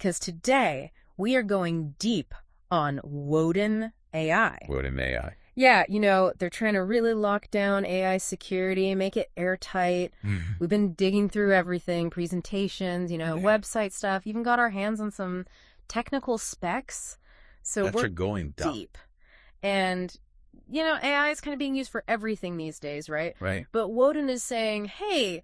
because today we are going deep on Wodan AI. Wodan AI. Yeah, they're trying to really lock down AI security, make it airtight. We've been digging through everything, presentations, website stuff, even got our hands on some technical specs. So we're going deep. And, AI is kind of being used for everything these days, right? Right. But Wodan is saying, hey,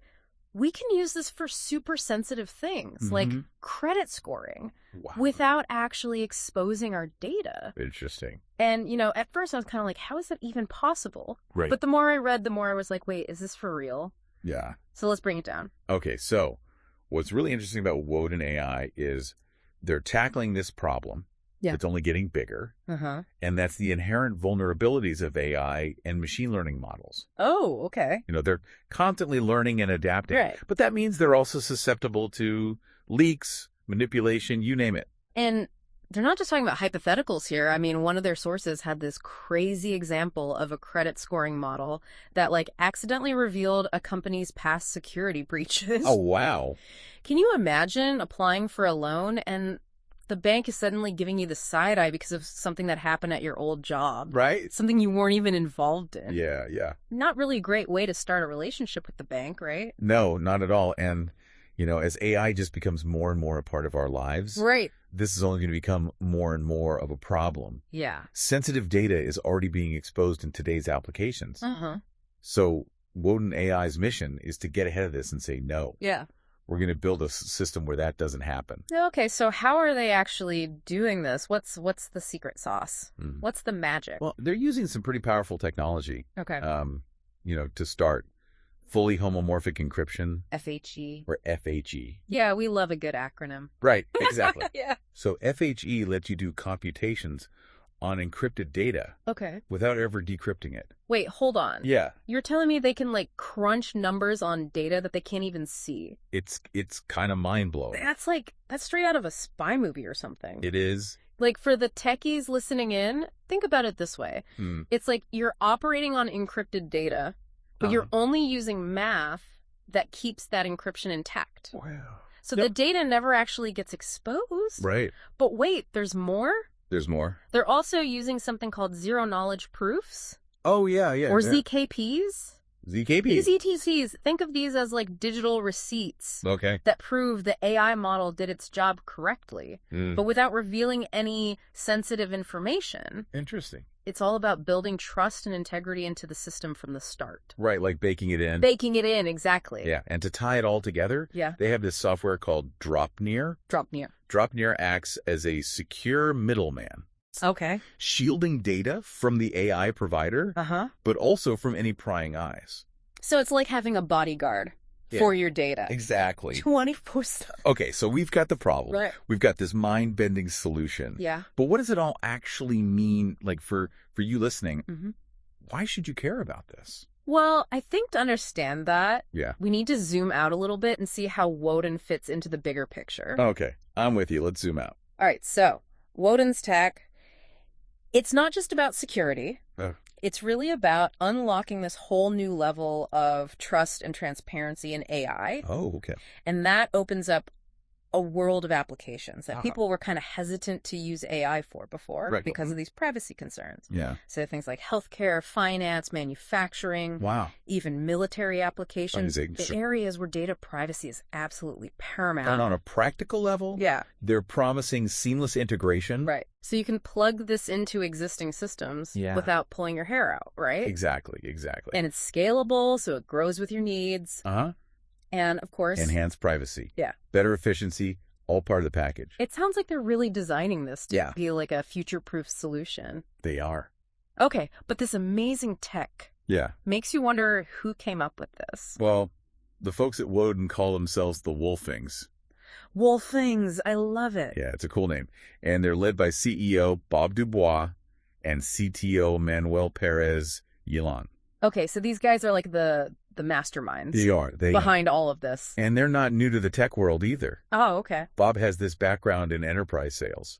we can use this for super sensitive things like credit scoring without actually exposing our data. Interesting. And, at first I was kind of like, how is that even possible? Right. But the more I read, the more I was like, wait, is this for real? Yeah. So let's bring it down. Okay, so what's really interesting about Wodan AI is they're tackling this problem. Yeah. It's only getting bigger. And that's the inherent vulnerabilities of AI and machine learning models. Oh, okay. They're constantly learning and adapting. Right. But that means they're also susceptible to leaks, manipulation, you name it. And they're not just talking about hypotheticals here. I mean, one of their sources had this crazy example of a credit scoring model that accidentally revealed a company's past security breaches. Oh, wow. Can you imagine applying for a loan and the bank is suddenly giving you the side eye because of something that happened at your old job? Right. Something you weren't even involved in. Yeah. Not really a great way to start a relationship with the bank, right? No, not at all. And, as AI just becomes more and more a part of our lives, right, this is only going to become more and more of a problem. Yeah. Sensitive data is already being exposed in today's applications. So Wodan AI's mission is to get ahead of this and say, no. Yeah. We're going to build a system where that doesn't happen. Okay, so how are they actually doing this? What's the secret sauce? What's the magic? Well, they're using some pretty powerful technology. Okay. To start. Fully homomorphic encryption. FHE. Or FHE. Yeah, we love a good acronym. Right, exactly. Yeah. So FHE lets you do computations on encrypted data. Okay. Without ever decrypting it. Wait, hold on. Yeah. You're telling me they can crunch numbers on data that they can't even see? It's kind of mind-blowing. That's straight out of a spy movie or something. It is. For the techies listening in, think about it this way. It's you're operating on encrypted data, but you're only using math that keeps that encryption intact. Wow. So the data never actually gets exposed. Right. But wait, there's more? There's more. They're also using something called zero-knowledge proofs. Oh, yeah. Or ZKPs. ZKPs. These ETCs, think of these as digital receipts. Okay. That prove the AI model did its job correctly, but without revealing any sensitive information. Interesting. It's all about building trust and integrity into the system from the start. Right, like baking it in. Baking it in, exactly. Yeah, and to tie it all together, they have this software called Dropnear. Dropnear. Dropnear acts as a secure middleman. Okay. Shielding data from the AI provider, but also from any prying eyes. So it's like having a bodyguard for your data. Exactly. 24/7. Okay, so we've got the problem. Right. We've got this mind-bending solution. Yeah. But what does it all actually mean, for you listening? Why should you care about this? Well, I think to understand that, Yeah. we need to zoom out a little bit and see how Wodan fits into the bigger picture. Okay, I'm with you. Let's zoom out. All right, so Wodan's tech, it's not just about security. It's really about unlocking this whole new level of trust and transparency in AI. Oh, okay. And that opens up a world of applications that people were kind of hesitant to use AI for before because of these privacy concerns. Yeah. So things like healthcare, finance, manufacturing, even military applications, the areas where data privacy is absolutely paramount. And on a practical level, they're promising seamless integration. Right. So you can plug this into existing systems without pulling your hair out, right? Exactly. And it's scalable, so it grows with your needs. And, of course, enhanced privacy. Yeah. Better efficiency, all part of the package. It sounds like they're really designing this to be like a future-proof solution. They are. Okay, but this amazing tech makes you wonder who came up with this. Well, the folks at Wodan call themselves the Wolfings. Wolfings, I love it. Yeah, it's a cool name. And they're led by CEO Bob Dubois and CTO Manuel Perez Yilon. Okay, so these guys are like the masterminds. They are. Behind all of this. And they're not new to the tech world either. Oh, okay. Bob has this background in enterprise sales.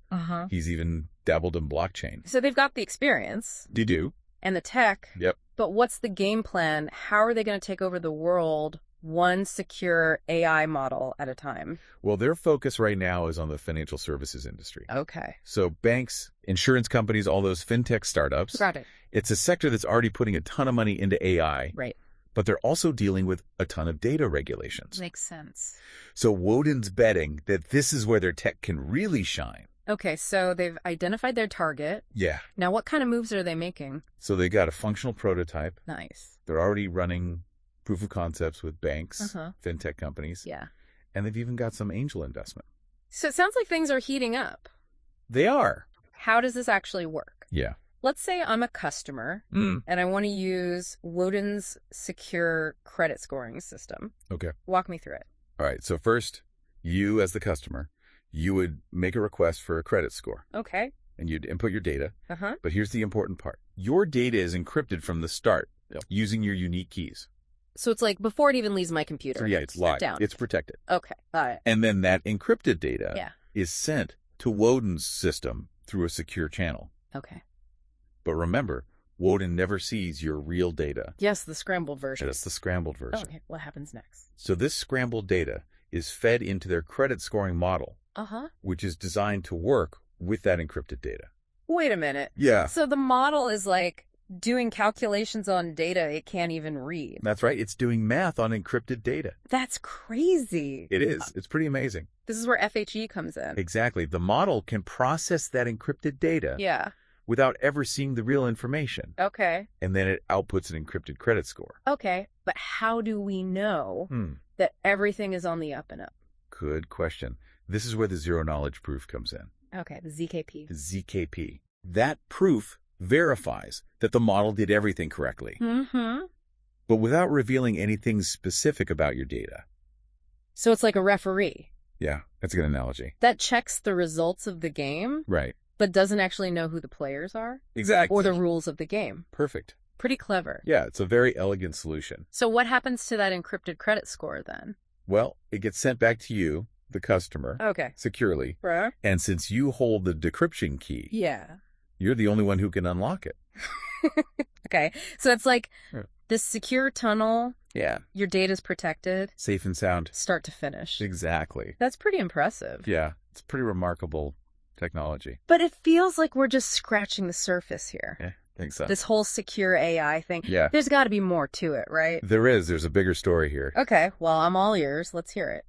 He's even dabbled in blockchain. So they've got the experience. They do. And the tech. Yep. But what's the game plan? How are they going to take over the world one secure AI model at a time. Well, their focus right now is on the financial services industry. Okay. So banks, insurance companies, all those fintech startups. Got it. It's a sector that's already putting a ton of money into AI. Right. But they're also dealing with a ton of data regulations. Makes sense. So Wodan's betting that this is where their tech can really shine. Okay, so they've identified their target. Yeah. Now, what kind of moves are they making? So they got a functional prototype. Nice. They're already running proof of concepts with banks, Uh-huh. fintech companies. Yeah. And they've even got some angel investment. So it sounds like things are heating up. They are. How does this actually work? Yeah. Let's say I'm a customer and I want to use Wodan's secure credit scoring system. Okay. Walk me through it. All right. So first, you as the customer, you would make a request for a credit score. Okay. And you'd input your data. Uh-huh. But here's the important part. Your data is encrypted from the start using your unique keys. So it's like before it even leaves my computer. So yeah, it's locked. Down. It's protected. Okay. Got it. And then that encrypted data is sent to Wodan's system through a secure channel. Okay. But remember, Wodan never sees your real data. Yes, the scrambled version. That's the scrambled version. Okay. What happens next? So this scrambled data is fed into their credit scoring model, which is designed to work with that encrypted data. Wait a minute. Yeah. So the model is like doing calculations on data it can't even read. That's right. It's doing math on encrypted data. That's crazy. It is. It's pretty amazing. This is where FHE comes in. Exactly. The model can process that encrypted data without ever seeing the real information. Okay. And then it outputs an encrypted credit score. Okay. But how do we know that everything is on the up and up? Good question. This is where the zero knowledge proof comes in. Okay. The ZKP. The ZKP. That proof verifies that the model did everything correctly, but without revealing anything specific about your data. So it's like a referee. Yeah, that's a good analogy. That checks the results of the game. Right. But doesn't actually know who the players are. Exactly. Or the rules of the game. Perfect. Pretty clever. Yeah, it's a very elegant solution. So what happens to that encrypted credit score then? Well, it gets sent back to you, the customer, securely. Right. And since you hold the decryption key, you're the only one who can unlock it. Okay. So it's like this secure tunnel. Yeah. Your data's protected. Safe and sound. Start to finish. Exactly. That's pretty impressive. Yeah. It's pretty remarkable technology. But it feels like we're just scratching the surface here. Yeah, I think so. This whole secure AI thing. Yeah. There's got to be more to it, right? There is. There's a bigger story here. Okay. Well, I'm all ears. Let's hear it.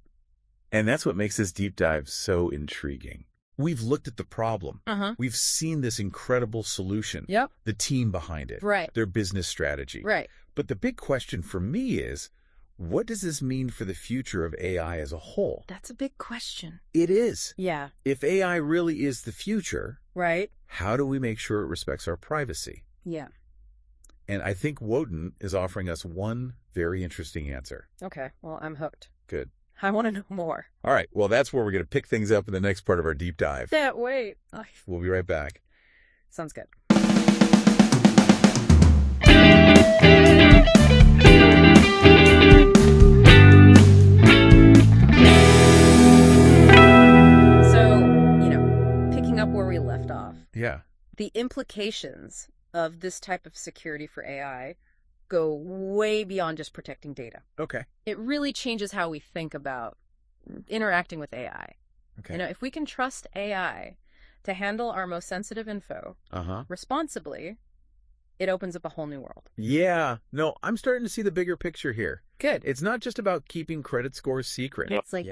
And that's what makes this deep dive so intriguing. We've looked at the problem. We've seen this incredible solution. Yep. The team behind it. Right. Their business strategy. Right. But the big question for me is, what does this mean for the future of AI as a whole? That's a big question. It is. Yeah. If AI really is the future, right, how do we make sure it respects our privacy? Yeah. And I think Wodan is offering us one very interesting answer. Okay. Well, I'm hooked. Good. I want to know more. All right. Well, that's where we're going to pick things up in the next part of our deep dive. Can't wait. We'll be right back. Sounds good. Yeah. The implications of this type of security for AI go way beyond just protecting data. Okay. It really changes how we think about interacting with AI. Okay. You know, if we can trust AI to handle our most sensitive info responsibly, it opens up a whole new world. Yeah. No, I'm starting to see the bigger picture here. Good. It's not just about keeping credit scores secret. It's like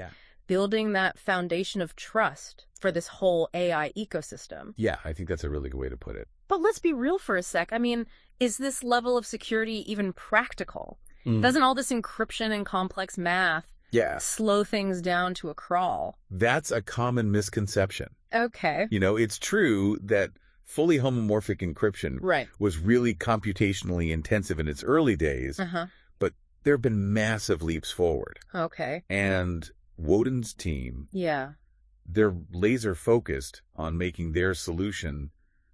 building that foundation of trust for this whole AI ecosystem. Yeah, I think that's a really good way to put it. But let's be real for a sec. I mean, is this level of security even practical? Doesn't all this encryption and complex math slow things down to a crawl? That's a common misconception. Okay. You know, it's true that fully homomorphic encryption was really computationally intensive in its early days, but there have been massive leaps forward. Okay. And Wodan's team, they're laser focused on making their solution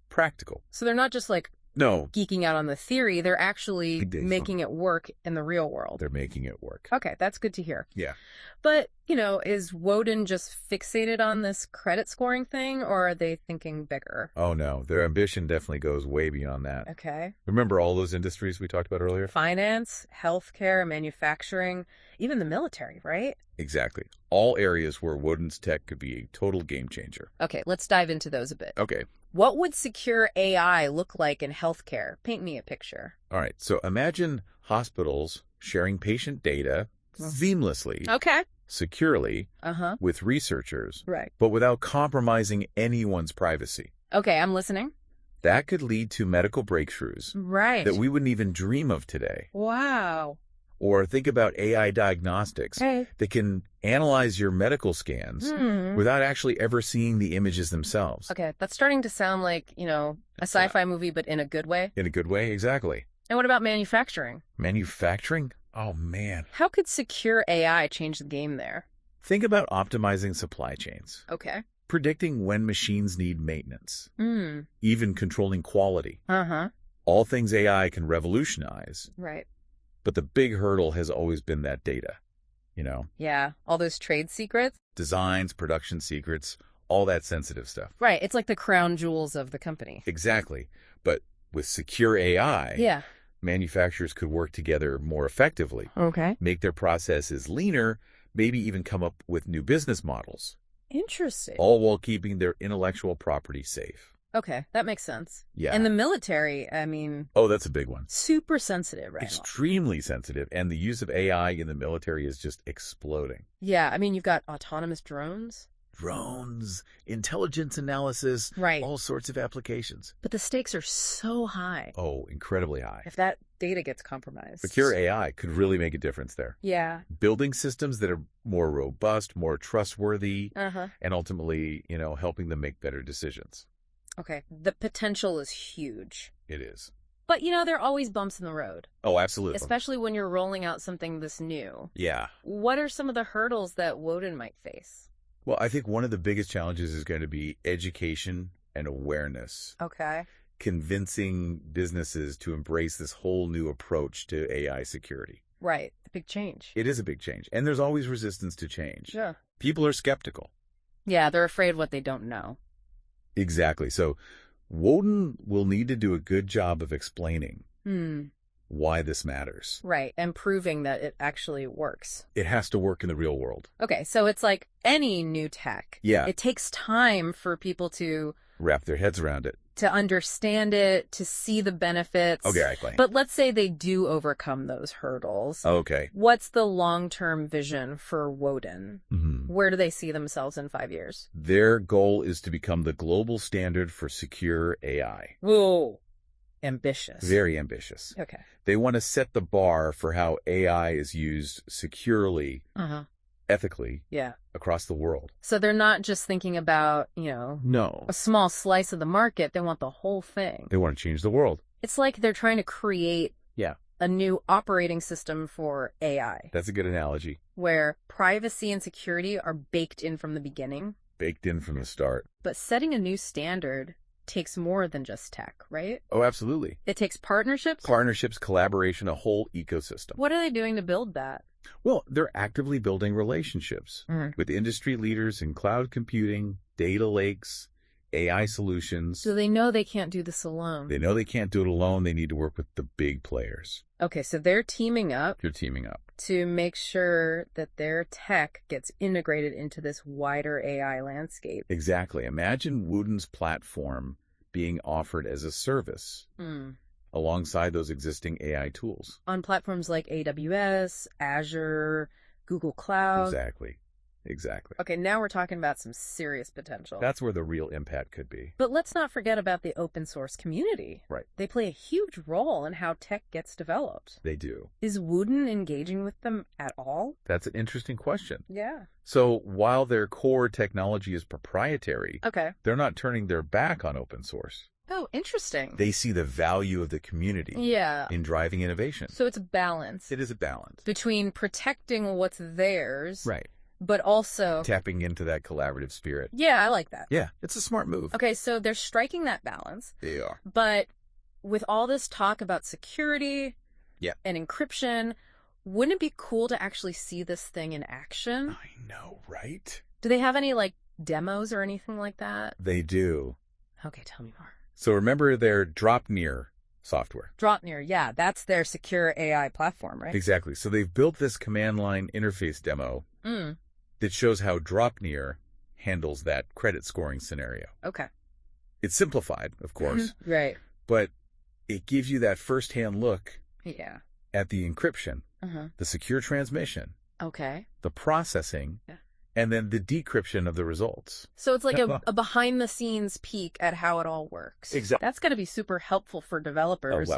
practical. So they're not just like No. geeking out on the theory. They're actually making it work in the real world. They're making it work. Okay, that's good to hear. Yeah. But, is Wodan just fixated on this credit scoring thing, or are they thinking bigger? Oh, no. Their ambition definitely goes way beyond that. Okay. Remember all those industries we talked about earlier? Finance, healthcare, manufacturing, even the military, right? Exactly. All areas where Wodan's tech could be a total game changer. Okay, let's dive into those a bit. Okay. What would secure AI look like in healthcare? Paint me a picture. All right. So imagine hospitals sharing patient data seamlessly, securely, with researchers, right, but without compromising anyone's privacy. Okay, I'm listening. That could lead to medical breakthroughs that we wouldn't even dream of today. Wow. Or think about AI diagnostics that can analyze your medical scans without actually ever seeing the images themselves. Okay, that's starting to sound like, a sci-fi movie, but in a good way. In a good way, exactly. And what about manufacturing? Manufacturing? Oh, man. How could secure AI change the game there? Think about optimizing supply chains. Okay. Predicting when machines need maintenance. Even controlling quality. All things AI can revolutionize. Right. But the big hurdle has always been that data, Yeah, all those trade secrets. Designs, production secrets, all that sensitive stuff. Right, it's like the crown jewels of the company. Exactly. But with secure AI, manufacturers could work together more effectively. Okay. Make their processes leaner, maybe even come up with new business models. Interesting. All while keeping their intellectual property safe. Okay, that makes sense. Yeah. And the military, Oh, that's a big one. Super sensitive right now. Extremely sensitive. And the use of AI in the military is just exploding. Yeah, you've got autonomous drones. Drones, intelligence analysis, all sorts of applications. But the stakes are so high. Oh, incredibly high. If that data gets compromised. Secure AI could really make a difference there. Yeah. Building systems that are more robust, more trustworthy, and ultimately, helping them make better decisions. Okay. The potential is huge. It is. But, there are always bumps in the road. Oh, absolutely. Especially when you're rolling out something this new. Yeah. What are some of the hurdles that Wodan might face? Well, I think one of the biggest challenges is going to be education and awareness. Okay. Convincing businesses to embrace this whole new approach to AI security. Right. A big change. It is a big change. And there's always resistance to change. Yeah. People are skeptical. Yeah, they're afraid of what they don't know. Exactly. So Wodan will need to do a good job of explaining why this matters. Right. And proving that it actually works. It has to work in the real world. Okay. So it's like any new tech. Yeah. It takes time for people to wrap their heads around it. To understand it, to see the benefits. Okay. But let's say they do overcome those hurdles. Okay. What's the long-term vision for Wodan? Where do they see themselves in 5 years? Their goal is to become the global standard for secure AI. Whoa. Ambitious. Very ambitious. Okay. They want to set the bar for how AI is used securely, ethically, across the world. So they're not just thinking about, no, a small slice of the market. They want the whole thing. They want to change the world. It's like they're trying to create a new operating system for AI. That's a good analogy. Where privacy and security are baked in from the beginning. Baked in from the start. But setting a new standard takes more than just tech, right? Oh, absolutely. It takes partnerships? Partnerships, collaboration, a whole ecosystem. What are they doing to build that? Well, they're actively building relationships with industry leaders in cloud computing, data lakes, AI solutions. So they know they can't do this alone. They know they can't do it alone. They need to work with the big players. Okay, so they're teaming up. You're teaming up. To make sure that their tech gets integrated into this wider AI landscape. Exactly. Imagine Wodan's platform being offered as a service alongside those existing AI tools. On platforms like AWS, Azure, Google Cloud. Exactly. Okay, now we're talking about some serious potential. That's where the real impact could be. But let's not forget about the open source community. Right. They play a huge role in how tech gets developed. They do. Is Wodan engaging with them at all? That's an interesting question. Yeah. So while their core technology is proprietary, they're not turning their back on open source. Oh, interesting. They see the value of the community in driving innovation. So it's a balance. It is a balance. Between protecting what's theirs. Right. But also tapping into that collaborative spirit. Yeah, I like that. Yeah, it's a smart move. Okay, so they're striking that balance. They are. But with all this talk about security and encryption, wouldn't it be cool to actually see this thing in action? I know, right? Do they have any, like, demos or anything like that? They do. Okay, tell me more. So remember their Dropnear software? Dropnear, yeah, that's their secure AI platform, right? Exactly. So they've built this command line interface demo that shows how Dropnear handles that credit scoring scenario. Okay. It's simplified, of course. Right. But it gives you that firsthand look at the encryption, the secure transmission, the processing, and then the decryption of the results. So it's like a behind-the-scenes peek at how it all works. Exactly. That's got to be super helpful for developers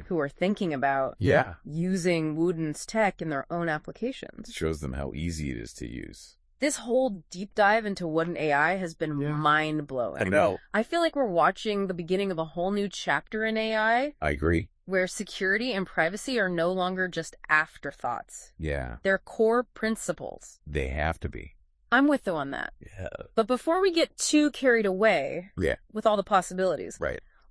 who are thinking about using Wodan's tech in their own applications. It shows them how easy it is to use. This whole deep dive into Wodan AI has been mind-blowing. I know. I feel like we're watching the beginning of a whole new chapter in AI. I agree. Where security and privacy are no longer just afterthoughts. Yeah. They're core principles. They have to be. I'm with you on that. Yeah. But before we get too carried away with all the possibilities,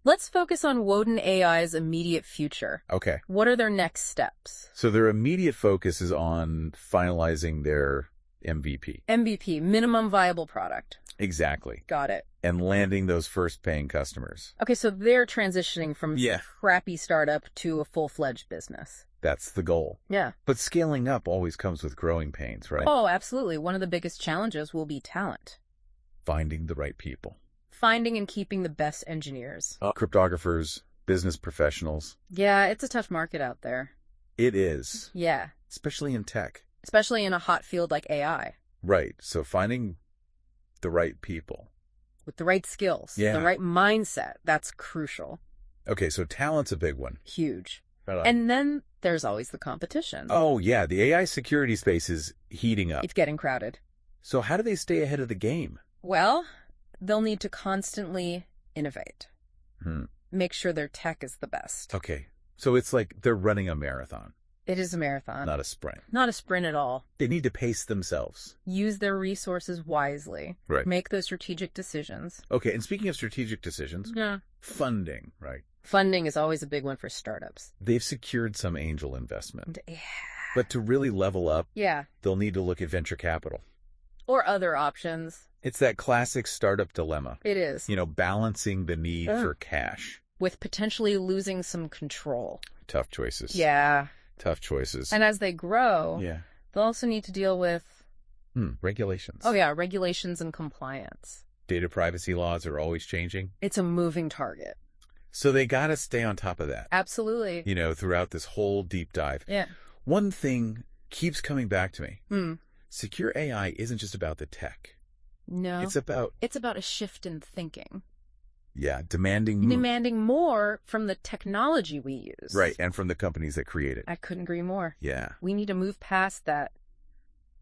let's focus on Wodan AI's immediate future. Okay. What are their next steps? So their immediate focus is on finalizing their MVP. MVP, minimum viable product. Exactly. Got it. And landing those first paying customers. Okay, so they're transitioning from crappy startup to a full-fledged business. That's the goal. Yeah. But scaling up always comes with growing pains, right? Oh, absolutely. One of the biggest challenges will be talent. Finding the right people. Finding and keeping the best engineers. Cryptographers, business professionals. Yeah, it's a tough market out there. It is. Yeah. Especially in tech. Especially in a hot field like AI. Right. So finding the right people. With the right skills. Yeah. The right mindset. That's crucial. Okay, so talent's a big one. Huge. Right. And then there's always the competition. Oh, yeah. The AI security space is heating up. It's getting crowded. So how do they stay ahead of the game? Well, they'll need to constantly innovate. Make sure their tech is the best. Okay. So it's like they're running a marathon. It is a marathon. Not a sprint. Not a sprint at all. They need to pace themselves. Use their resources wisely. Right. Make those strategic decisions. Okay, and speaking of strategic decisions, funding, right? Funding is always a big one for startups. They've secured some angel investment. Yeah. But to really level up, they'll need to look at venture capital. Or other options. It's that classic startup dilemma. It is. You know, balancing the need for cash. With potentially losing some control. Tough choices. Yeah. Tough choices. And as they grow, they'll also need to deal with... regulations. Oh, yeah, regulations and compliance. Data privacy laws are always changing. It's a moving target. So they got to stay on top of that. Absolutely. You know, throughout this whole deep dive. Yeah. One thing keeps coming back to me. Secure AI isn't just about the tech. No. It's about a shift in thinking. Yeah, demanding more from the technology we use. Right, and from the companies that create it. I couldn't agree more. Yeah. We need to move past that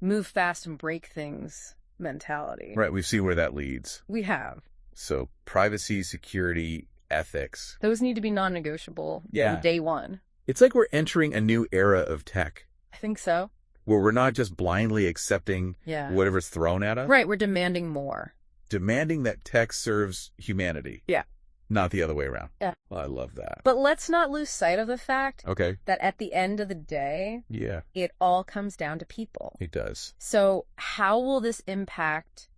move fast and break things mentality. Right, we've seen where that leads. We have. So privacy, security, ethics. Those need to be non-negotiable from day one. It's like we're entering a new era of tech. I think so. Where we're not just blindly accepting whatever's thrown at us. Right, we're demanding more. Demanding that tech serves humanity. Yeah. Not the other way around. Yeah. Well, I love that. But let's not lose sight of the fact that at the end of the day, it all comes down to people. It does. So how will this impact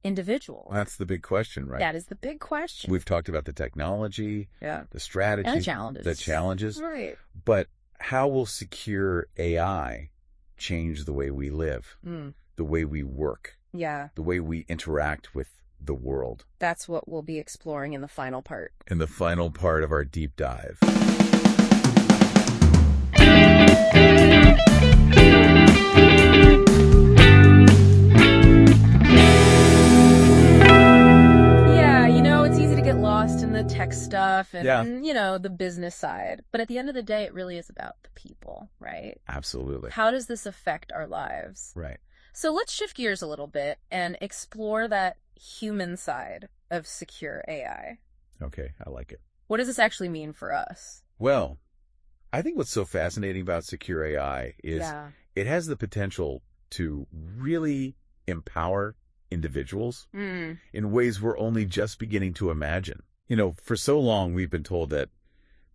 individuals? Well, that's the big question, right? That is the big question. We've talked about the technology, the strategy, and the challenges. Right. But how will secure AI change the way we live, the way we work, the way we interact with the world? That's what we'll be exploring in the final part. In the final part of our deep dive. Yeah, you know, it's easy to get lost in the tech stuff and you know, the business side. But at the end of the day, it really is about the people, right? Absolutely. How does this affect our lives? Right. So let's shift gears a little bit and explore that human side of secure AI. Okay, I like it. What does this actually mean for us? Well, I think what's so fascinating about secure AI is it has the potential to really empower individuals in ways we're only just beginning to imagine. You know, for so long we've been told that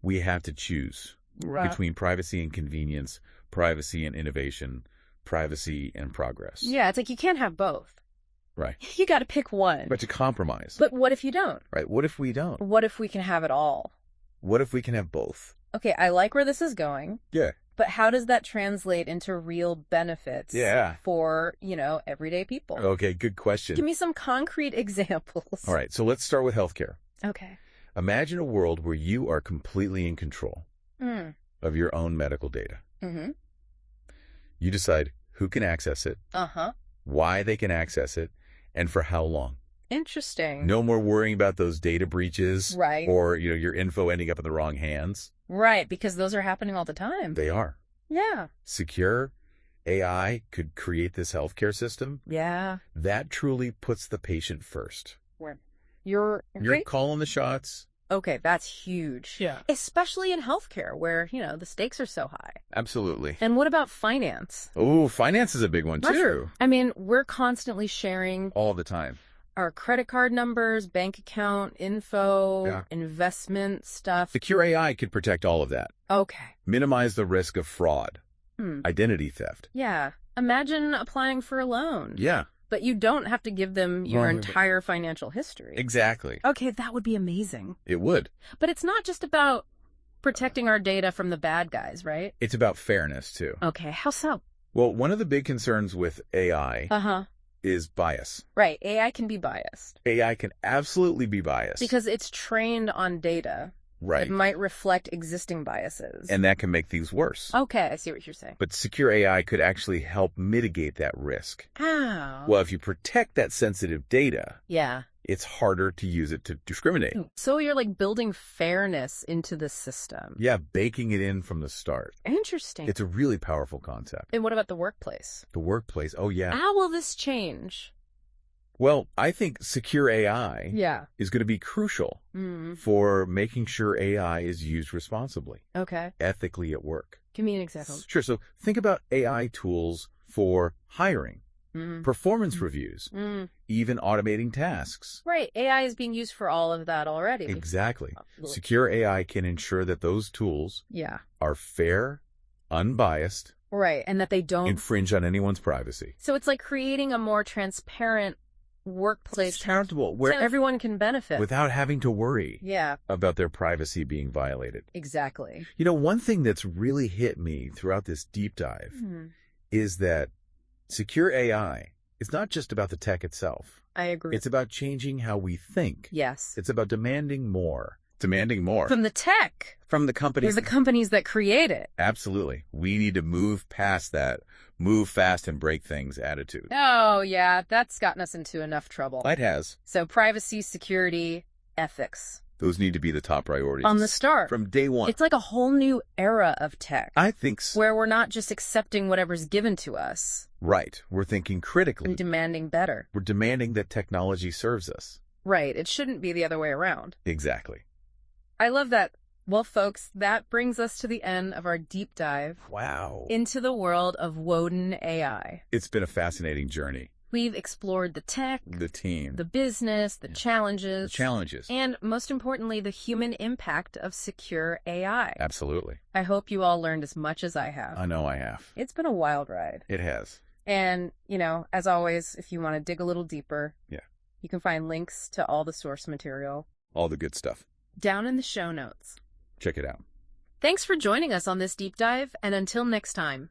we have to choose between privacy and convenience, privacy and innovation, privacy and progress. Yeah, it's like you can't have both. Right. You got to pick one. But to compromise. But what if you don't? Right. What if we don't? What if we can have it all? What if we can have both? Okay, I like where this is going. Yeah. But how does that translate into real benefits for, everyday people? Okay, good question. Give me some concrete examples. All right, so let's start with healthcare. Okay. Imagine a world where you are completely in control of your own medical data. Mm-hmm. You decide who can access it, why they can access it, and for how long. Interesting. No more worrying about those data breaches, right? Or your info ending up in the wrong hands. Right, because those are happening all the time. They are. Yeah. Secure AI could create this healthcare system. Yeah. That truly puts the patient first. You're calling the shots. Okay, that's huge. Yeah. Especially in healthcare where, the stakes are so high. Absolutely. And what about finance? Oh, finance is a big one, too. I mean, we're constantly sharing all the time. Our credit card numbers, bank account info, investment stuff. Secure AI could protect all of that. Okay. Minimize the risk of fraud, identity theft. Yeah. Imagine applying for a loan. Yeah. But you don't have to give them your entire financial history. Exactly. Okay, that would be amazing. It would. But it's not just about protecting our data from the bad guys, right? It's about fairness, too. Okay, how so? Well, one of the big concerns with AI is bias. Right, AI can be biased. AI can absolutely be biased. Because it's trained on data. Right. It might reflect existing biases. And that can make things worse. Okay, I see what you're saying. But secure AI could actually help mitigate that risk. How? Well, if you protect that sensitive data, it's harder to use it to discriminate. So you're like building fairness into the system. Yeah, baking it in from the start. Interesting. It's a really powerful concept. And what about the workplace? The workplace, oh yeah. How will this change? Well, I think secure AI is going to be crucial for making sure AI is used responsibly. Okay. Ethically at work. Give me an example. Sure. So think about AI tools for hiring, performance reviews, even automating tasks. Right. AI is being used for all of that already. Exactly. Secure AI can ensure that those tools are fair, unbiased. Right. And that they don't infringe on anyone's privacy. So it's like creating a more transparent workplace. It's accountable where everyone can benefit without having to worry about their privacy being violated. Exactly. One thing that's really hit me throughout this deep dive is that secure AI is not just about the tech itself. I agree. It's about changing how we think. Yes. It's about demanding more. Demanding more. From the tech. From the companies. From the companies that create it. Absolutely. We need to move past that move fast and break things attitude. Oh, yeah. That's gotten us into enough trouble. It has. So privacy, security, ethics. Those need to be the top priorities. On the start. From day one. It's like a whole new era of tech. I think so. Where we're not just accepting whatever's given to us. Right. We're thinking critically. And demanding better. We're demanding that technology serves us. Right. It shouldn't be the other way around. Exactly. I love that. Well, folks, that brings us to the end of our deep dive. Wow. Into the world of Wodan AI. It's been a fascinating journey. We've explored the tech, the team, the business, the challenges. The challenges. And most importantly, the human impact of secure AI. Absolutely. I hope you all learned as much as I have. I know I have. It's been a wild ride. It has. And, as always, if you want to dig a little deeper, you can find links to all the source material. All the good stuff. Down in the show notes. Check it out. Thanks for joining us on this deep dive, and until next time.